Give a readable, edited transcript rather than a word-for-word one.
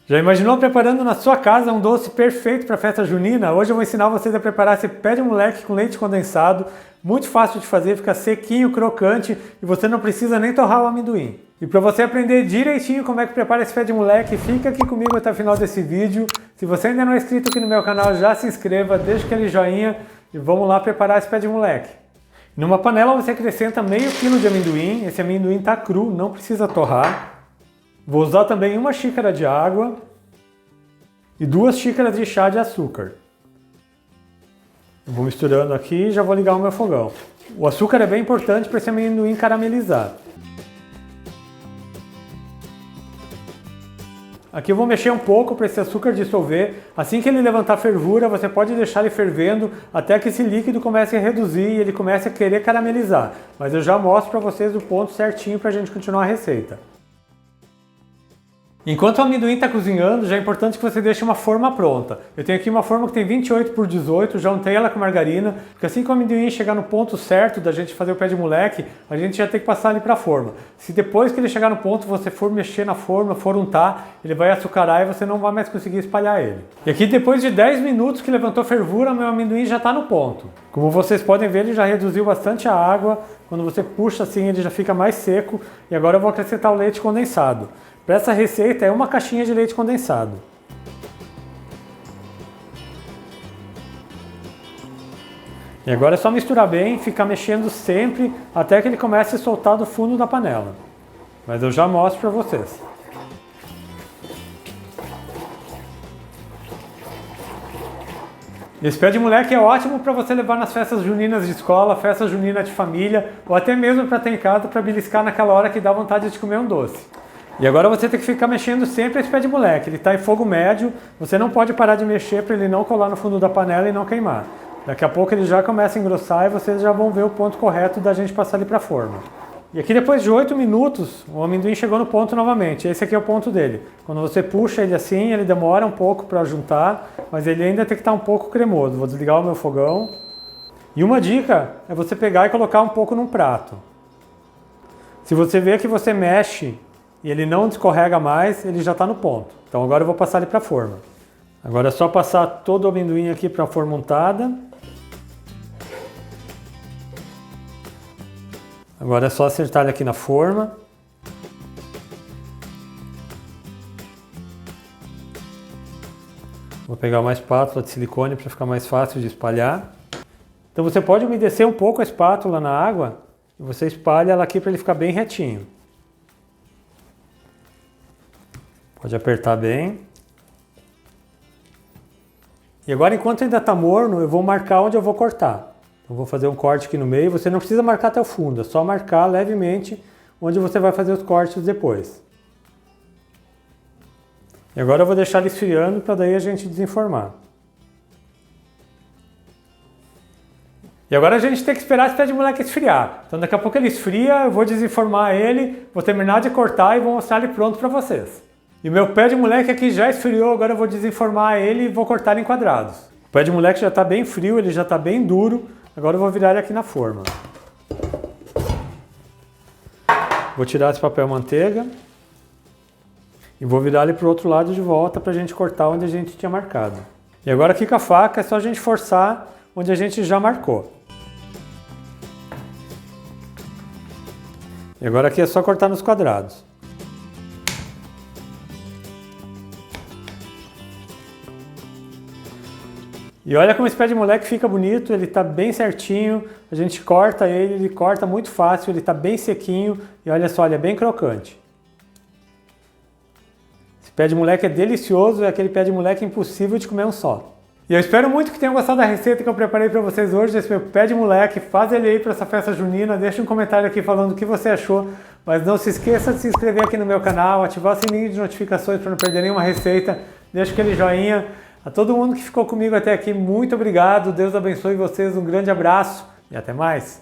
Já imaginou preparando na sua casa um doce perfeito para a festa junina? Hoje eu vou ensinar vocês a preparar esse pé de moleque com leite condensado. Muito fácil de fazer, fica sequinho, crocante e você não precisa nem torrar o amendoim. E para você aprender direitinho como é que prepara esse pé de moleque, fica aqui comigo até o final desse vídeo. Se você ainda não é inscrito aqui no meu canal, já se inscreva, deixa aquele joinha e vamos lá preparar esse pé de moleque. Numa panela você acrescenta meio quilo de amendoim, esse amendoim está cru, não precisa torrar. Vou usar também 1 xícara de água e 2 xícaras de chá de açúcar. Vou misturando aqui e já vou ligar o meu fogão. O açúcar é bem importante para esse amendoim caramelizar. Aqui eu vou mexer um pouco para esse açúcar dissolver. Assim que ele levantar fervura, você pode deixar ele fervendo até que esse líquido comece a reduzir e ele comece a querer caramelizar. Mas eu já mostro para vocês o ponto certinho para a gente continuar a receita. Enquanto o amendoim está cozinhando, já é importante que você deixe uma forma pronta. Eu tenho aqui uma forma que tem 28 por 18, já untei ela com margarina, porque assim que o amendoim chegar no ponto certo da gente fazer o pé de moleque, a gente já tem que passar ele para a forma. Se depois que ele chegar no ponto você for mexer na forma, for untar, ele vai açucarar e você não vai mais conseguir espalhar ele. E aqui depois de 10 minutos que levantou fervura, meu amendoim já está no ponto. Como vocês podem ver, ele já reduziu bastante a água, quando você puxa assim ele já fica mais seco e agora eu vou acrescentar o leite condensado. Para essa receita é 1 caixinha de leite condensado. E agora é só misturar bem, ficar mexendo sempre até que ele comece a soltar do fundo da panela. Mas eu já mostro para vocês. Esse pé de moleque é ótimo para você levar nas festas juninas de escola, festa junina de família ou até mesmo para ter em casa para beliscar naquela hora que dá vontade de comer um doce. E agora você tem que ficar mexendo sempre esse pé de moleque, ele está em fogo médio, você não pode parar de mexer para ele não colar no fundo da panela e não queimar. Daqui a pouco ele já começa a engrossar e vocês já vão ver o ponto correto da gente passar ele para a forma. E aqui depois de 8 minutos, o amendoim chegou no ponto novamente, esse aqui é o ponto dele. Quando você puxa ele assim, ele demora um pouco para juntar, mas ele ainda tem que estar um pouco cremoso. Vou desligar o meu fogão. E uma dica é você pegar e colocar um pouco num prato. Se você vê que você mexe e ele não escorrega mais, ele já está no ponto. Então agora eu vou passar ele para a forma. Agora é só passar todo o amendoim aqui para a forma untada. Agora é só acertar ele aqui na forma. Vou pegar uma espátula de silicone para ficar mais fácil de espalhar. Então você pode umedecer um pouco a espátula na água e você espalha ela aqui para ele ficar bem retinho. Pode apertar bem. E agora, enquanto ainda está morno, eu vou marcar onde eu vou cortar. Então, vou fazer um corte aqui no meio. Você não precisa marcar até o fundo, é só marcar levemente onde você vai fazer os cortes depois. E agora eu vou deixar ele esfriando para daí a gente desenformar. E agora a gente tem que esperar esse pé de moleque esfriar. Então daqui a pouco ele esfria, eu vou desenformar ele, vou terminar de cortar e vou mostrar ele pronto para vocês. E meu pé de moleque aqui já esfriou, agora eu vou desenformar ele e vou cortar em quadrados. O pé de moleque já está bem frio, ele já está bem duro, agora eu vou virar ele aqui na forma. Vou tirar esse papel manteiga e vou virar ele para o outro lado de volta para a gente cortar onde a gente tinha marcado. E agora aqui com a faca é só a gente forçar onde a gente já marcou. E agora aqui é só cortar nos quadrados. E olha como esse pé de moleque fica bonito, ele está bem certinho, a gente corta ele corta muito fácil, ele está bem sequinho e olha só, ele é bem crocante. Esse pé de moleque é delicioso, é aquele pé de moleque impossível de comer um só. E eu espero muito que tenham gostado da receita que eu preparei para vocês hoje, esse meu pé de moleque. Faz ele aí para essa festa junina, deixa um comentário aqui falando o que você achou, mas não se esqueça de se inscrever aqui no meu canal, ativar o sininho de notificações para não perder nenhuma receita, deixa aquele joinha. A todo mundo que ficou comigo até aqui, muito obrigado, Deus abençoe vocês, um grande abraço e até mais!